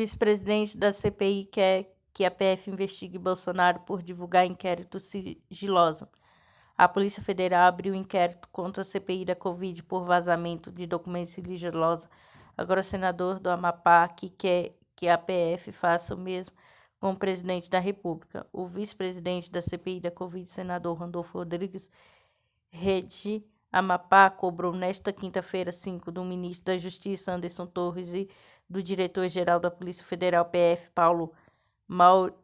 Vice-presidente da CPI quer que a PF investigue Bolsonaro por divulgar inquérito sigiloso. A Polícia Federal abriu inquérito contra a CPI da Covid por vazamento de documentos sigilosos. Agora, o senador do Amapá que quer que a PF faça o mesmo com o presidente da República. O vice-presidente da CPI da Covid, senador Randolfo Rodrigues, Rede Amapá, cobrou nesta quinta-feira 5 do ministro da Justiça, Anderson Torres, e do diretor-geral da Polícia Federal, PF, Paulo Maiorino,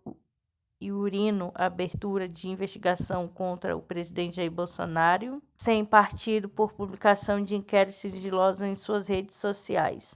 a abertura de investigação contra o presidente Jair Bolsonaro, sem partido, por publicação de inquéritos sigilosos em suas redes sociais.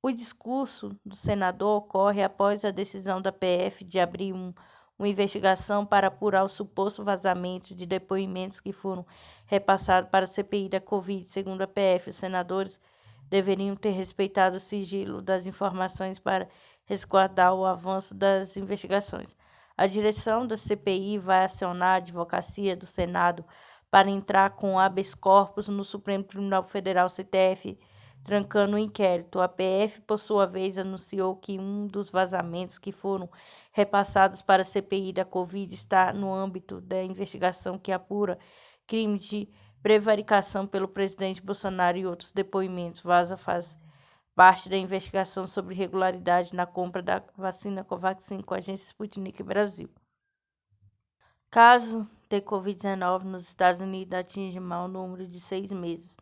O discurso do senador ocorre após a decisão da PF de abrir uma investigação para apurar o suposto vazamento de depoimentos que foram repassados para a CPI da Covid. Segundo a PF, os senadores deveriam ter respeitado o sigilo das informações para resguardar o avanço das investigações. A direção da CPI vai acionar a Advocacia do Senado para entrar com habeas corpus no Supremo Tribunal Federal, STF, trancando o inquérito. A PF, por sua vez, anunciou que um dos vazamentos que foram repassados para a CPI da Covid está no âmbito da investigação que apura crime de prevaricação pelo presidente Bolsonaro e outros depoimentos. Vaza faz parte da investigação sobre irregularidade na compra da vacina Covaxin com a agência Sputnik Brasil. Caso de Covid-19 nos Estados Unidos atinge mau número de 6 meses.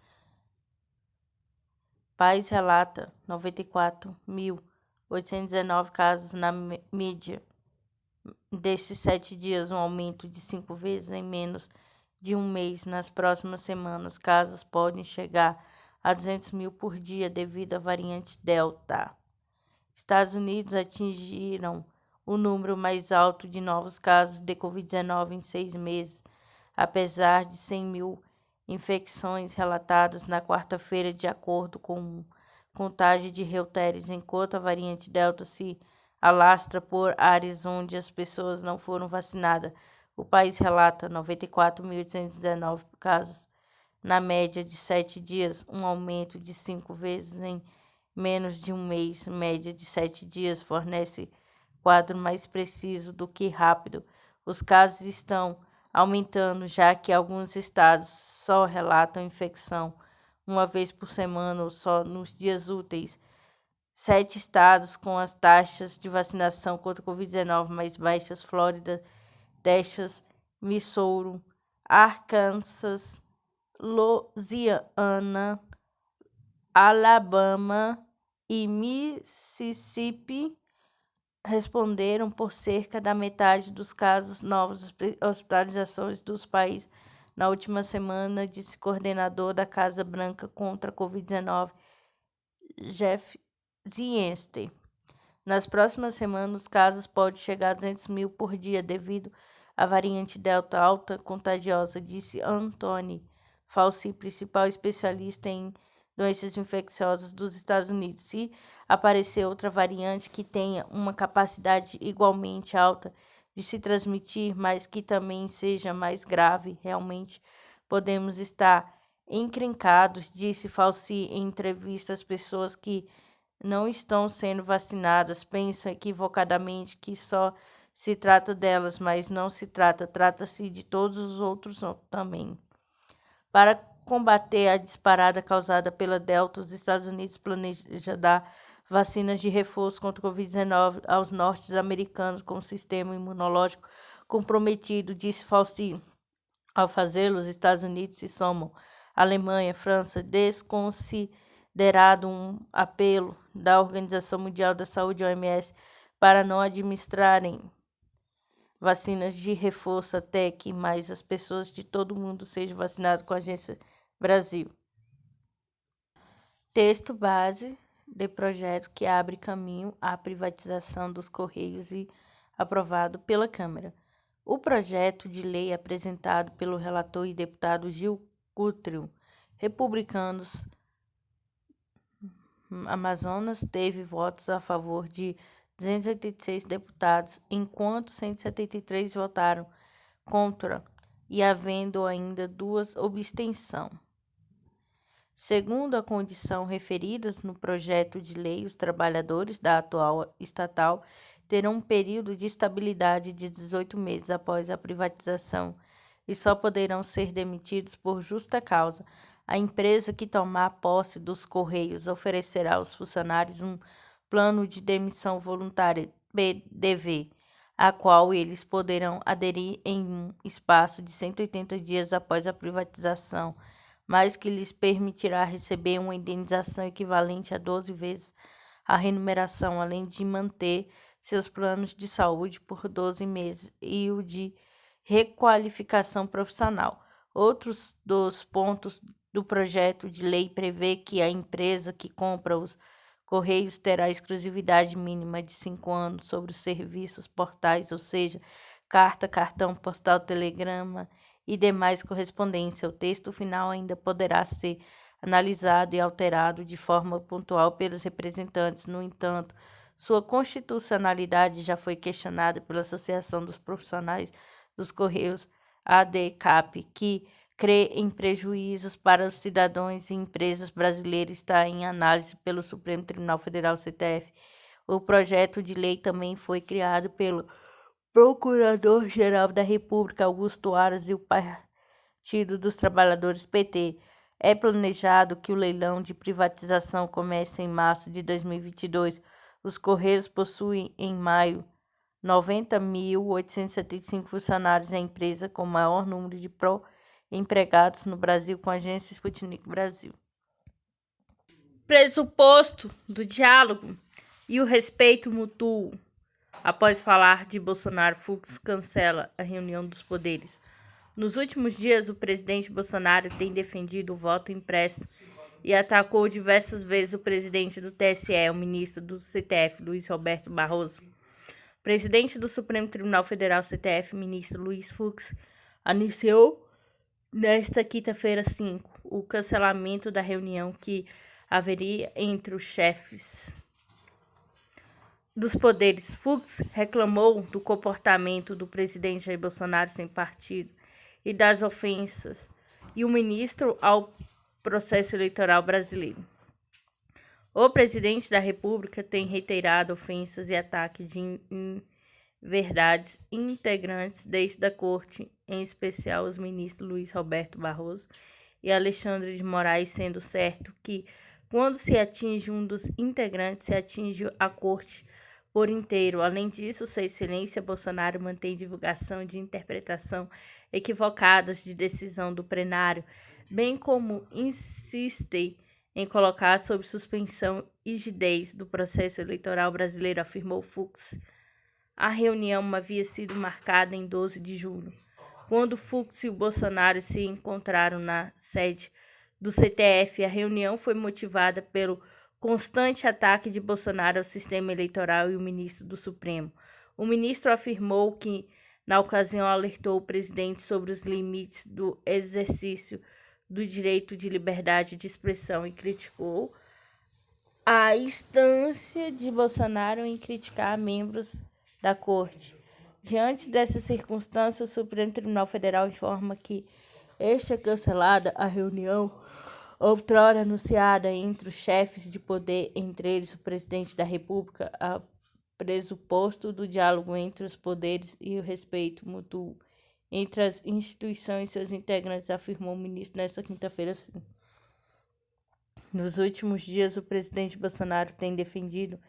País relata 94.819 casos na mídia. Desses 7 dias, um aumento de 5 vezes em menos de um mês. Nas próximas semanas, casos podem chegar a 200 mil por dia devido à variante Delta. Estados Unidos atingiram o número mais alto de novos casos de Covid-19 em 6 meses, apesar de 100 mil infecções relatadas na quarta-feira, de acordo com contagem de Reuters, enquanto a variante Delta se alastra por áreas onde as pessoas não foram vacinadas. O país relata 94.819 casos na média de 7 dias, um aumento de 5 vezes em menos de um mês. Média de 7 dias fornece quadro mais preciso do que rápido. Os casos estão aumentando, já que alguns estados só relatam infecção uma vez por semana ou só nos dias úteis. 7 estados com as taxas de vacinação contra a Covid-19 mais baixas: Flórida, Texas, Missouri, Arkansas, Louisiana, Alabama e Mississippi, responderam por cerca da metade dos casos novos hospitalizações dos países na última semana, disse coordenador da Casa Branca contra a Covid-19, Jeff Zients. Nas próximas semanas, os casos podem chegar a 200 mil por dia devido à variante Delta alta contagiosa, disse Anthony Fauci, principal especialista em doenças infecciosas dos Estados Unidos. Se aparecer outra variante que tenha uma capacidade igualmente alta de se transmitir, mas que também seja mais grave, realmente podemos estar encrencados, disse Fauci em entrevista. Às pessoas que não estão sendo vacinadas pensam equivocadamente que só se trata delas, mas não se trata, trata-se de todos os outros também. Para combater a disparada causada pela Delta, os Estados Unidos planejam dar vacinas de reforço contra o Covid-19 aos norte-americanos com sistema imunológico comprometido, disse Fauci. Ao fazê-lo, os Estados Unidos se somam à Alemanha, França, desconsiderado um apelo da Organização Mundial da Saúde, OMS, para não administrarem vacinas de reforço até que mais as pessoas de todo o mundo sejam vacinadas com a Agência Brasil. Texto base de projeto que abre caminho à privatização dos Correios e aprovado pela Câmara. O projeto de lei apresentado pelo relator e deputado Gil Cutrio, republicanos Amazonas, teve votos a favor de 286 deputados, enquanto 173 votaram contra e havendo ainda 2 abstenções. Segundo a condição referidas no projeto de lei, os trabalhadores da atual estatal terão um período de estabilidade de 18 meses após a privatização e só poderão ser demitidos por justa causa. A empresa que tomar posse dos Correios oferecerá aos funcionários um plano de demissão voluntária, PDV, a qual eles poderão aderir em um espaço de 180 dias após a privatização, mas que lhes permitirá receber uma indenização equivalente a 12 vezes a remuneração, além de manter seus planos de saúde por 12 meses e o de requalificação profissional. Outros dos pontos do projeto de lei prevê que a empresa que compra os Correios terá exclusividade mínima de 5 anos sobre os serviços portais, ou seja, carta, cartão postal, telegrama e demais correspondência. O texto final ainda poderá ser analisado e alterado de forma pontual pelos representantes. No entanto, sua constitucionalidade já foi questionada pela Associação dos Profissionais dos Correios, ADCAP, que crê em prejuízos para os cidadãos e empresas brasileiras, está em análise pelo Supremo Tribunal Federal, STF. O projeto de lei também foi criado pelo Procurador-Geral da República, Augusto Aras, e o Partido dos Trabalhadores, PT. É planejado que o leilão de privatização comece em março de 2022. Os Correios possuem, em maio, 90.875 funcionários. É a empresa com maior número de empregados no Brasil, com a agência Sputnik Brasil. Pressuposto do diálogo e o respeito mútuo. Após falar de Bolsonaro, Fux cancela a reunião dos poderes. Nos últimos dias, o presidente Bolsonaro tem defendido o voto impresso e atacou diversas vezes o presidente do TSE, o ministro do STF, Luiz Roberto Barroso. O presidente do Supremo Tribunal Federal, STF, ministro Luiz Fux, anunciou nesta quinta-feira 5, o cancelamento da reunião que haveria entre os chefes dos poderes. Fux reclamou do comportamento do presidente Jair Bolsonaro sem partido e das ofensas e o ministro ao processo eleitoral brasileiro. O presidente da República tem reiterado ofensas e ataques de inverdades integrantes desde a corte, em especial os ministros Luiz Roberto Barroso e Alexandre de Moraes, sendo certo que, quando se atinge um dos integrantes, se atinge a corte por inteiro. Além disso, Sua Excelência Bolsonaro mantém divulgação de interpretação equivocadas de decisão do plenário, bem como insiste em colocar sob suspensão rigidez do processo eleitoral brasileiro, afirmou Fux. A reunião havia sido marcada em 12 de julho, quando Fux e o Bolsonaro se encontraram na sede do STF. A reunião foi motivada pelo constante ataque de Bolsonaro ao sistema eleitoral e o ministro do Supremo. O ministro afirmou que, na ocasião, alertou o presidente sobre os limites do exercício do direito de liberdade de expressão e criticou a instância de Bolsonaro em criticar membros da corte. Diante dessa circunstância, o Supremo Tribunal Federal informa que é cancelada a reunião outrora anunciada entre os chefes de poder, entre eles o presidente da República, a pressuposto do diálogo entre os poderes e o respeito mútuo entre as instituições e seus integrantes, afirmou o ministro nesta quinta-feira. Nos últimos dias, o presidente Bolsonaro tem defendido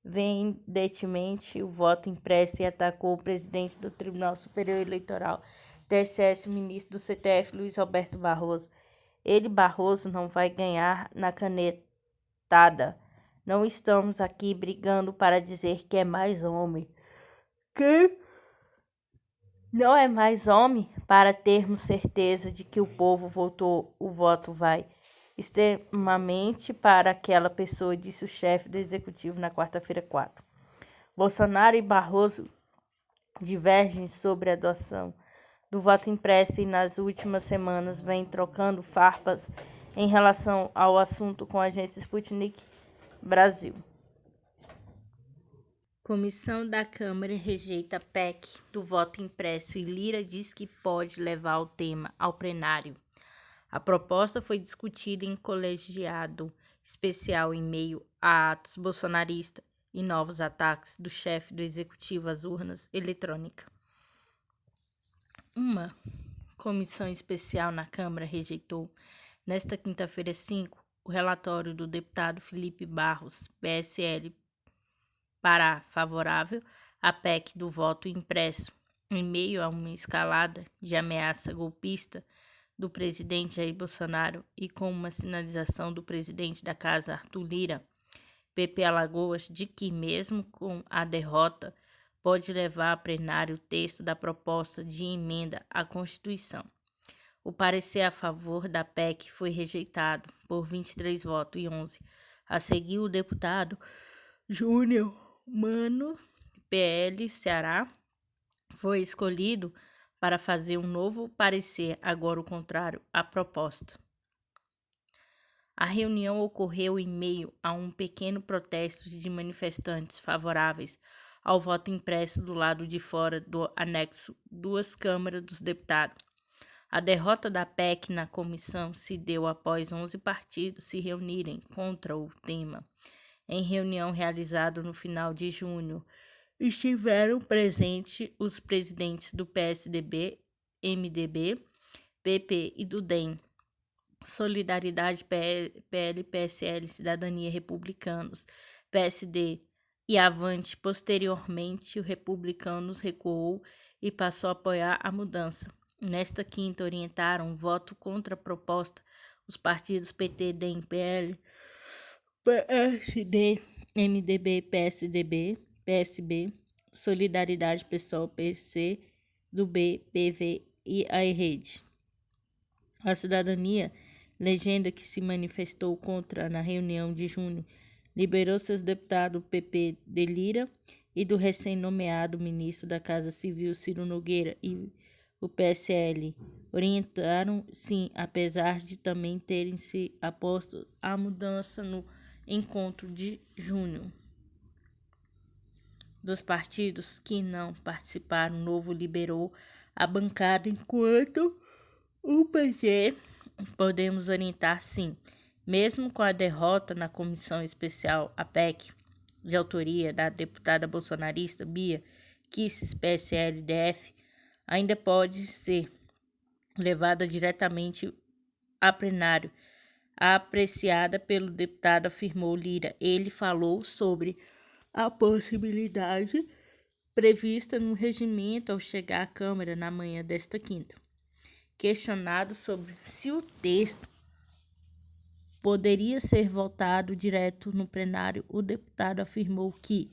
veementemente o voto impresso e atacou o presidente do Tribunal Superior Eleitoral, TSE, ministro do STF, Luiz Roberto Barroso. Ele, Barroso, não vai ganhar na canetada. Não estamos aqui brigando para dizer que é mais homem. Que não é mais homem para termos certeza de que o povo votou. O voto vai extremamente para aquela pessoa, disse o chefe do executivo na quarta-feira 4. Bolsonaro e Barroso divergem sobre a adoção do voto impresso e nas últimas semanas vem trocando farpas em relação ao assunto com a agência Sputnik Brasil. Comissão da Câmara rejeita PEC do voto impresso e Lira diz que pode levar o tema ao plenário. A proposta foi discutida em colegiado especial em meio a atos bolsonaristas e novos ataques do chefe do executivo às urnas eletrônicas. Uma comissão especial na Câmara rejeitou, nesta quinta-feira 5, o relatório do deputado Felipe Barros, PSL, Pará, favorável à PEC do voto impresso, em meio a uma escalada de ameaça golpista do presidente Jair Bolsonaro e com uma sinalização do presidente da Casa, Arthur Lira, PP Alagoas, de que, mesmo com a derrota, pode levar a plenário o texto da proposta de emenda à Constituição. O parecer a favor da PEC foi rejeitado por 23 votos e 11. A seguir, o deputado Júnior Mano, PL Ceará, foi escolhido para fazer um novo parecer, agora o contrário à proposta. A reunião ocorreu em meio a um pequeno protesto de manifestantes favoráveis ao voto impresso do lado de fora do anexo 2 Câmara dos Deputados. A derrota da PEC na comissão se deu após 11 partidos se reunirem contra o tema. Em reunião realizada no final de junho, estiveram presentes os presidentes do PSDB, MDB, PP e do DEM, Solidariedade, PL, PSL, Cidadania, Republicanos, PSD e Avante. Posteriormente, o Republicanos recuou e passou a apoiar a mudança. Nesta quinta, orientaram voto contra a proposta os partidos PT, DEM, PL, PSD, MDB, PSDB, PSB, Solidariedade, PSOL, PC, do B, PV e a Rede. A Cidadania, legenda que se manifestou contra na reunião de junho, liberou seus deputados PP de Lira e do recém-nomeado ministro da Casa Civil, Ciro Nogueira, e o PSL orientaram sim, apesar de também terem se aposto à mudança no encontro de junho. Dos partidos que não participaram, o Novo liberou a bancada, enquanto o PT podemos orientar sim. Mesmo com a derrota na comissão especial, a PEC, de autoria da deputada bolsonarista Bia Kicis, PSL-DF, ainda pode ser levada diretamente a plenário, apreciada pelo deputado, afirmou Lira. Ele falou sobre a possibilidade prevista no regimento ao chegar à Câmara na manhã desta quinta. Questionado sobre se o texto poderia ser votado direto no plenário, o deputado afirmou que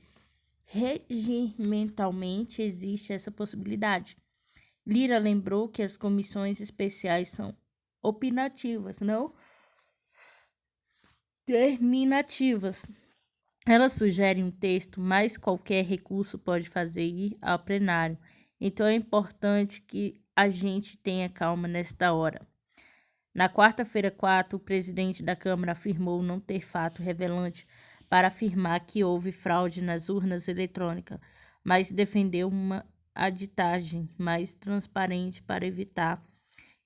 regimentalmente existe essa possibilidade. Lira lembrou que as comissões especiais são opinativas, não terminativas. Elas sugerem um texto, mas qualquer recurso pode fazer ir ao plenário. Então é importante que a gente tenha calma nesta hora. Na quarta-feira, 4, o presidente da Câmara afirmou não ter fato revelante para afirmar que houve fraude nas urnas eletrônicas, mas defendeu uma auditagem mais transparente para evitar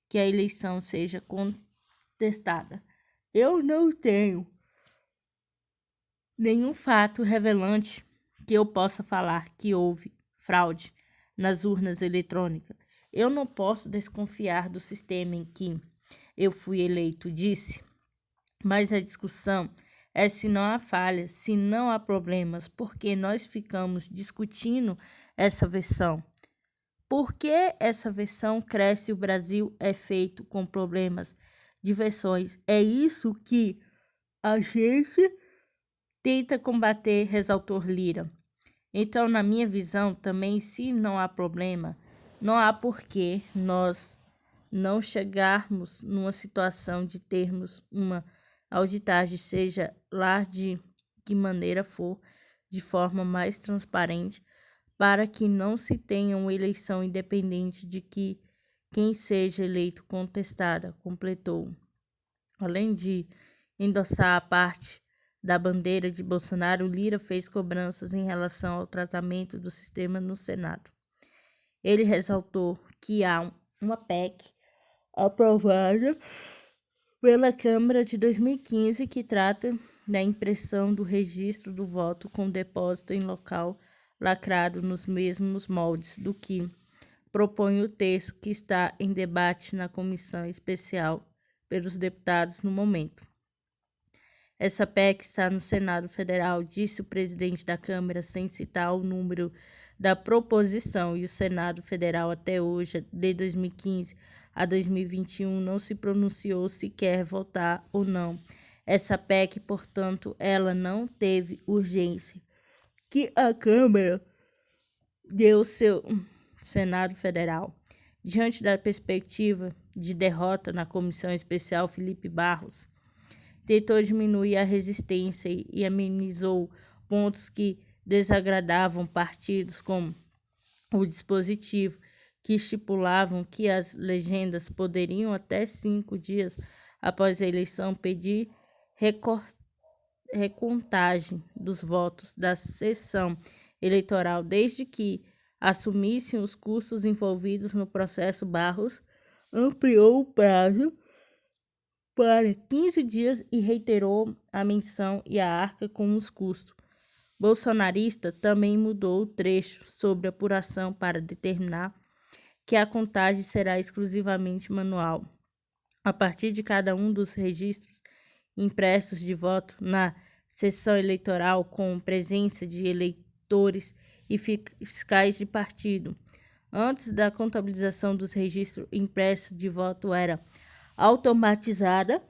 que a eleição seja contestada. Eu não tenho nenhum fato revelante que eu possa falar que houve fraude nas urnas eletrônicas. Eu não posso desconfiar do sistema em que eu fui eleito, disse. Mas a discussão é se não há falhas, se não há problemas, porque nós ficamos discutindo essa versão. Por que essa versão cresce e o Brasil é feito com problemas de versões? É isso que a gente tenta combater, ressaltou Lira. Então, na minha visão, também, se não há problema, não há por que nós não chegarmos numa situação de termos uma auditagem, seja lá de que maneira for, de forma mais transparente, para que não se tenha uma eleição independente de que quem seja eleito contestada, completou. Além de endossar a parte da bandeira de Bolsonaro, Lira fez cobranças em relação ao tratamento do sistema no Senado. Ele ressaltou que há uma PEC aprovada pela Câmara de 2015, que trata da impressão do registro do voto com depósito em local lacrado nos mesmos moldes do que propõe o texto que está em debate na comissão especial pelos deputados no momento. Essa PEC está no Senado Federal, disse o presidente da Câmara, sem citar o número da proposição, e o Senado Federal até hoje, de 2015 a 2021, não se pronunciou se quer votar ou não essa PEC, portanto, ela não teve urgência que a Câmara deu seu Senado Federal. Diante da perspectiva de derrota na comissão especial, Felipe Barros tentou diminuir a resistência e amenizou pontos que desagradavam partidos, como o dispositivo que estipulavam que as legendas poderiam, até 5 dias após a eleição, pedir recontagem dos votos da sessão eleitoral, desde que assumissem os custos envolvidos no processo. Barros ampliou o prazo para 15 dias e reiterou a menção e a arca com os custos. Bolsonarista também mudou o trecho sobre apuração para determinar que a contagem será exclusivamente manual, a partir de cada um dos registros impressos de voto na sessão eleitoral, com presença de eleitores e fiscais de partido. Antes da contabilização dos registros impressos de voto era automatizada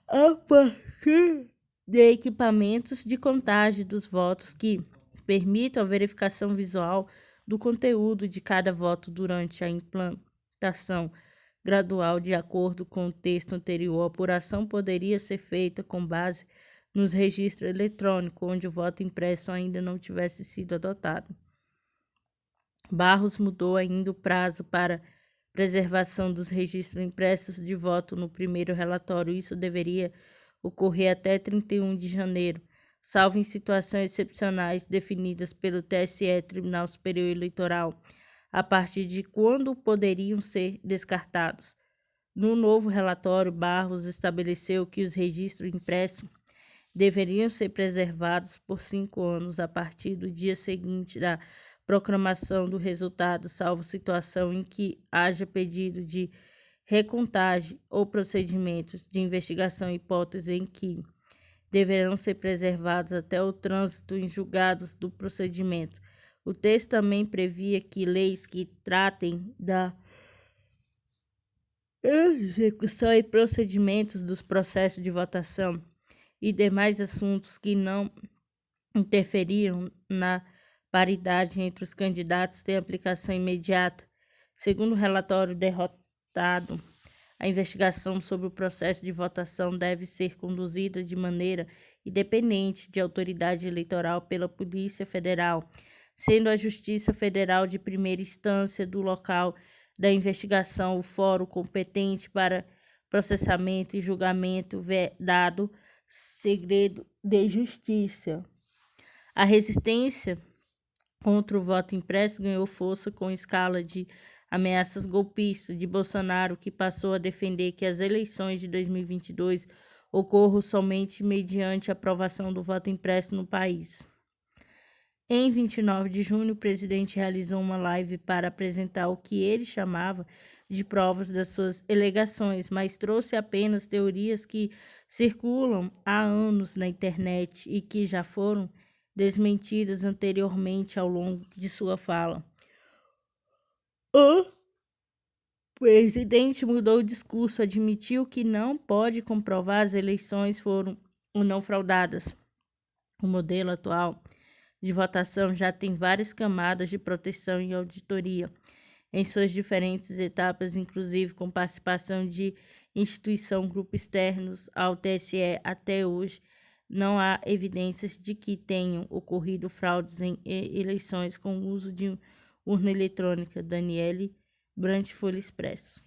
a partir de equipamentos de contagem dos votos que permitam a verificação visual do conteúdo de cada voto durante a implantação gradual. De acordo com o texto anterior, a apuração poderia ser feita com base nos registros eletrônicos, onde o voto impresso ainda não tivesse sido adotado. Barros mudou ainda o prazo para preservação dos registros impressos de voto no primeiro relatório. Isso deveria ocorrer até 31 de janeiro, salvo em situações excepcionais definidas pelo TSE, Tribunal Superior Eleitoral, a partir de quando poderiam ser descartados. No novo relatório, Barros estabeleceu que os registros impressos deveriam ser preservados por 5 anos a partir do dia seguinte da proclamação do resultado, salvo situação em que haja pedido de recontagem ou procedimentos de investigação, hipótese em que deverão ser preservados até o trânsito em julgados do procedimento. O texto também previa que leis que tratem da execução e procedimentos dos processos de votação e demais assuntos que não interferiam na paridade entre os candidatos têm aplicação imediata. Segundo o relatório derrotado, a investigação sobre o processo de votação deve ser conduzida de maneira independente de autoridade eleitoral pela Polícia Federal, sendo a Justiça Federal de primeira instância do local da investigação o fórum competente para processamento e julgamento, vedado segredo de justiça. A resistência contra o voto impresso ganhou força com escala de ameaças golpistas de Bolsonaro, que passou a defender que as eleições de 2022 ocorram somente mediante a aprovação do voto impresso no país. Em 29 de junho, o presidente realizou uma live para apresentar o que ele chamava de provas das suas alegações, mas trouxe apenas teorias que circulam há anos na internet e que já foram desmentidas anteriormente ao longo de sua fala. O presidente mudou o discurso, admitiu que não pode comprovar as eleições foram ou não fraudadas. O modelo atual de votação já tem várias camadas de proteção e auditoria em suas diferentes etapas, inclusive com participação de instituição, grupos externos ao TSE. Até hoje, não há evidências de que tenham ocorrido fraudes em eleições com o uso de urna eletrônica. Daniele Brant, Folha Expresso.